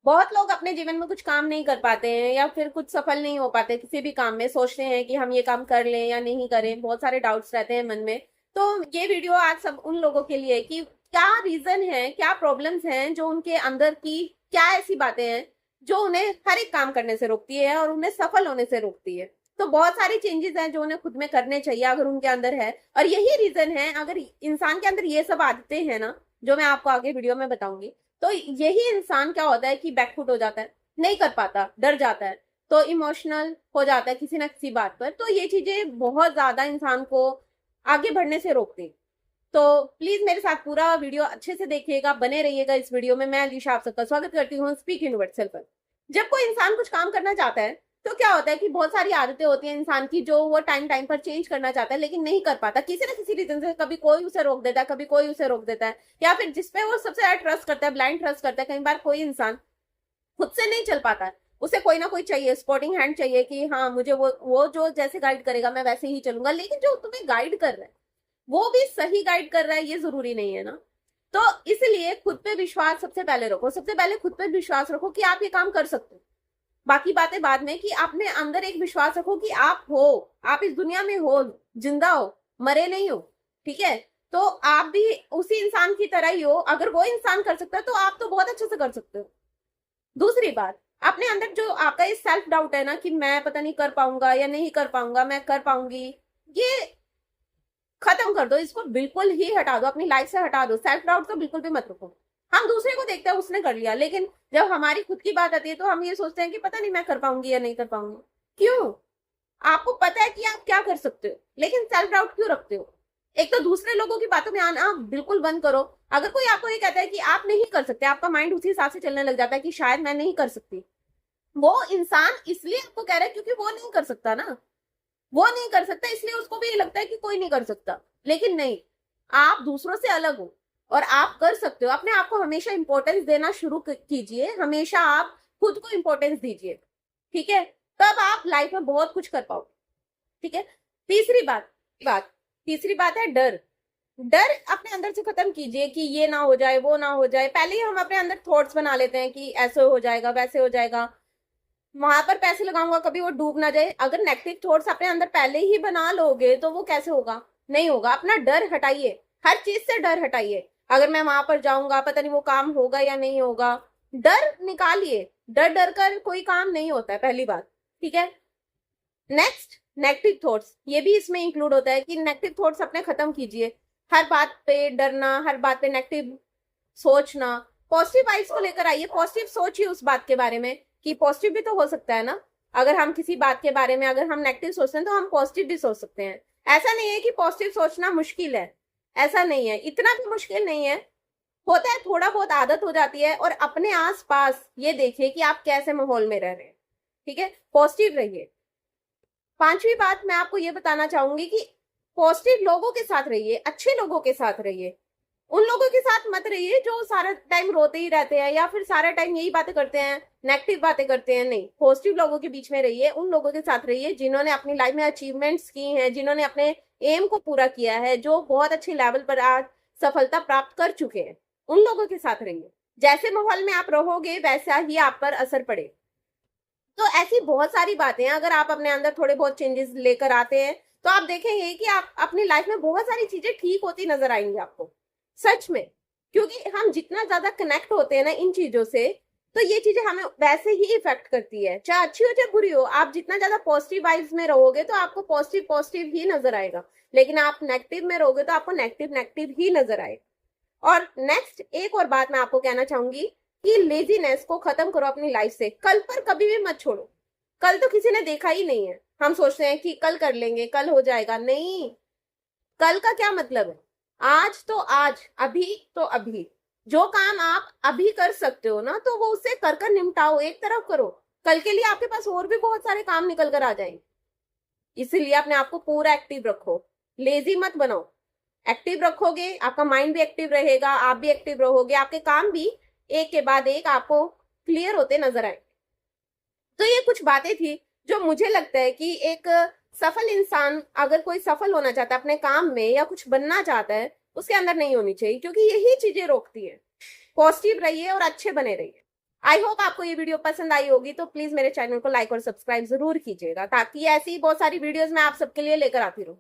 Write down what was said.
बहुत लोग अपने जीवन में कुछ काम नहीं कर पाते हैं या फिर कुछ सफल नहीं हो पाते किसी भी काम में, सोचते हैं कि हम ये काम कर लें या नहीं करें, बहुत सारे डाउट्स रहते हैं मन में। तो ये वीडियो आज सब उन लोगों के लिए कि क्या रीजन है, क्या प्रॉब्लम्स हैं जो उनके अंदर की, क्या ऐसी बातें हैं जो उन्हें हर एक काम करने से रोकती है और उन्हें सफल होने से रोकती है। तो बहुत सारी चेंजेस हैं जो उन्हें खुद में करने चाहिए अगर उनके अंदर है, और यही रीजन है। अगर इंसान के अंदर ये सब आदतें हैं ना, जो मैं आपको आगे वीडियो में बताऊंगी, तो यही इंसान क्या होता है कि बैकफुट हो जाता है, नहीं कर पाता, डर जाता है, तो इमोशनल हो जाता है किसी ना किसी बात पर। तो ये चीजें बहुत ज्यादा इंसान को आगे बढ़ने से रोकती। तो प्लीज मेरे साथ पूरा वीडियो अच्छे से देखिएगा, बने रहिएगा इस वीडियो में। मैं अलीशा आप सबका स्वागत करती हूँ स्पीक यूनिवर्सल पर। जब कोई इंसान कुछ काम करना चाहता है तो क्या होता है कि बहुत सारी आदतें होती हैं इंसान की जो वो टाइम टाइम पर चेंज करना चाहता है लेकिन नहीं कर पाता, किसी ना किसी रीजन से। कभी कोई उसे रोक देता है, कभी कोई उसे रोक देता है, या फिर जिसपे वो सबसे ज्यादा ट्रस्ट करता है, ब्लाइंड ट्रस्ट करता है। कई बार कोई इंसान खुद से नहीं चल पाता है, उसे कोई ना कोई चाहिए, सपोर्टिंग हैंड चाहिए कि हाँ मुझे वो जो जैसे गाइड करेगा मैं वैसे ही चलूंगा। लेकिन जो तुम्हें गाइड कर रहा है वो भी सही गाइड कर रहा है ये जरूरी नहीं है ना। तो इसलिए खुद पे विश्वास सबसे पहले रखो, सबसे पहले खुद पे विश्वास रखो कि आप ये काम कर सकते हो। बाकी बातें बाद में, कि आपने अंदर एक विश्वास रखो कि आप हो, आप इस दुनिया में हो, जिंदा हो, मरे नहीं हो। ठीक है, तो आप भी उसी इंसान की तरह ही हो। अगर वो इंसान कर सकता है तो आप तो बहुत अच्छे से कर सकते हो। दूसरी बात, अपने अंदर जो आपका ये सेल्फ डाउट है ना कि मैं पता नहीं कर पाऊंगा या नहीं कर पाऊंगा, मैं कर पाऊंगी, ये खत्म कर दो, इसको बिल्कुल ही हटा दो, अपनी लाइफ से हटा दो। सेल्फ डाउट तो बिल्कुल भी मत रखो। हम दूसरे को देखते हैं उसने कर लिया, लेकिन जब हमारी खुद की बात आती है तो हम ये सोचते हैं कि पता नहीं मैं कर पाऊंगी या नहीं कर पाऊंगी। क्यों? आपको पता है कि आप क्या कर सकते हो, लेकिन सेल्फ डाउट क्यों रखते हो? एक तो दूसरे लोगों की बातों में आना बिल्कुल बंद करो। अगर कोई आपको ये कहता है कि आप नहीं कर सकते, आपका माइंड उसी हिसाब से चलने लग जाता है कि शायद मैं नहीं कर सकती। वो इंसान इसलिए आपको कह रहा है क्योंकि वो नहीं कर सकता ना, वो नहीं कर सकता, इसलिए उसको भी ये लगता है कि कोई नहीं कर सकता। लेकिन नहीं, आप दूसरों से अलग हो और आप कर सकते हो। अपने आप को हमेशा इंपॉर्टेंस देना शुरू कीजिए, हमेशा आप खुद को इंपॉर्टेंस दीजिए। ठीक है, तब आप लाइफ में बहुत कुछ कर पाओगे। ठीक है, तीसरी बात बात तीसरी बात है डर। डर अपने अंदर से खत्म कीजिए कि ये ना हो जाए, वो ना हो जाए। पहले ही हम अपने अंदर थॉट्स बना लेते हैं कि ऐसे हो जाएगा, वैसे हो जाएगा, वहां पर पैसे लगाऊंगा, कभी वो डूब ना जाए। अगर नेगेटिव थॉट्स अपने अंदर पहले ही बना लोगे तो वो कैसे होगा? नहीं होगा। अपना डर हटाइए, हर चीज से डर हटाइए। अगर मैं वहां पर जाऊंगा पता नहीं वो काम होगा या नहीं होगा, डर निकालिए। डर डर कर कोई काम नहीं होता है, पहली बात। ठीक है, नेक्स्ट, नेगेटिव थॉट्स, ये भी इसमें इंक्लूड होता है कि नेगेटिव थॉट्स अपने खत्म कीजिए। हर बात पे डरना, हर बात पे नेगेटिव सोचना, पॉजिटिव वाइब्स को लेकर आइए। पॉजिटिव सोचिए उस बात के बारे में कि पॉजिटिव भी तो हो सकता है ना। अगर हम किसी बात के बारे में अगर हम नेगेटिव सोचते हैं तो हम पॉजिटिव भी सोच सकते हैं। ऐसा नहीं है कि पॉजिटिव सोचना मुश्किल है, ऐसा नहीं है, इतना भी मुश्किल नहीं है। होता है, थोड़ा बहुत आदत हो जाती है। और अपने आसपास ये देखिए कि आप कैसे माहौल में रह रहे हैं। ठीक है, पॉजिटिव रहिए। पांचवी बात मैं आपको ये बताना चाहूंगी कि पॉजिटिव लोगों के साथ रहिए, अच्छे लोगों के साथ रहिए। उन लोगों के साथ मत रहिए जो सारा टाइम रोते ही रहते हैं या फिर सारा टाइम यही बातें करते हैं, नेगेटिव बातें करते हैं। नहीं, पॉजिटिव लोगों के बीच में रहिए, उन लोगों के साथ रहिए जिन्होंने अपनी लाइफ में अचीवमेंट्स की हैं, जिन्होंने अपने एम को पूरा किया है, जो बहुत अच्छे लेवल पर आज सफलता प्राप्त कर चुके हैं। उन लोगों के साथ रहिए। जैसे माहौल में आप रहोगे वैसा ही आप पर असर पड़ेगा। तो ऐसी बहुत सारी बातें हैं, अगर आप अपने अंदर थोड़े बहुत चेंजेस लेकर आते हैं तो आप देखेंगे कि आप अपनी लाइफ में बहुत सारी चीजें ठीक होती नजर आएंगी आपको, सच में। क्योंकि हम जितना ज्यादा कनेक्ट होते हैं ना इन चीजों से, तो ये चीजें हमें वैसे ही इफेक्ट करती है, चाहे अच्छी हो चाहे बुरी हो। आप जितना ज्यादा पॉजिटिव वाइब्स में रहोगे तो आपको पॉजिटिव पॉजिटिव ही नजर आएगा, लेकिन आप नेगेटिव में रहोगे तो आपको नेगेटिव नेगेटिव ही नजर आएगा। और नेक्स्ट एक और बात मैं आपको कहना चाहूंगी कि लेजीनेस को खत्म करो अपनी लाइफ से। कल पर कभी भी मत छोड़ो। कल तो किसी ने देखा ही नहीं है, हम सोचते हैं कि कल कर लेंगे, कल हो जाएगा। नहीं, कल का क्या मतलब है? आज तो आज, अभी तो अभी। जो काम आप अभी कर सकते हो ना तो वो उससे कर कर निपटाओ, एक तरफ करो। कल के लिए आपके पास और भी बहुत सारे काम निकल कर आ जाएंगे। इसीलिए अपने आप को पूरा एक्टिव रखो, लेजी मत बनाओ। एक्टिव रखोगे आपका माइंड भी एक्टिव रहेगा, आप भी एक्टिव रहोगे, आपके काम भी एक के बाद एक आपको क्लियर होते नजर आए। तो ये कुछ बातें थी जो मुझे लगता है कि एक सफल इंसान, अगर कोई सफल होना चाहता है अपने काम में या कुछ बनना चाहता है, उसके अंदर नहीं होनी चाहिए, क्योंकि यही चीजें रोकती है। पॉजिटिव रहिए और अच्छे बने रहिए। आई होप आपको ये वीडियो पसंद आई होगी, तो प्लीज मेरे चैनल को लाइक और सब्सक्राइब जरूर कीजिएगा, ताकि ऐसी बहुत सारी वीडियोस मैं आप सबके लिए लेकर आती रहूं।